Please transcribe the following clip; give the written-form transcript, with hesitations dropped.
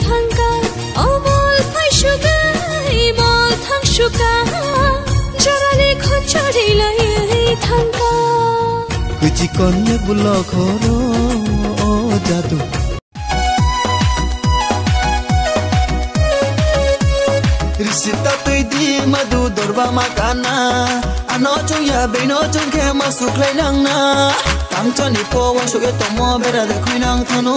thangka amol phai shuka imol thang shuka jarale khochari lai thangka kuchi konne bulo khoro o jadu Risita pedi madu dorba makana ano chuya beno chungke masuk lainang na tam chani po wa shuge tomo bera de khuinang thanu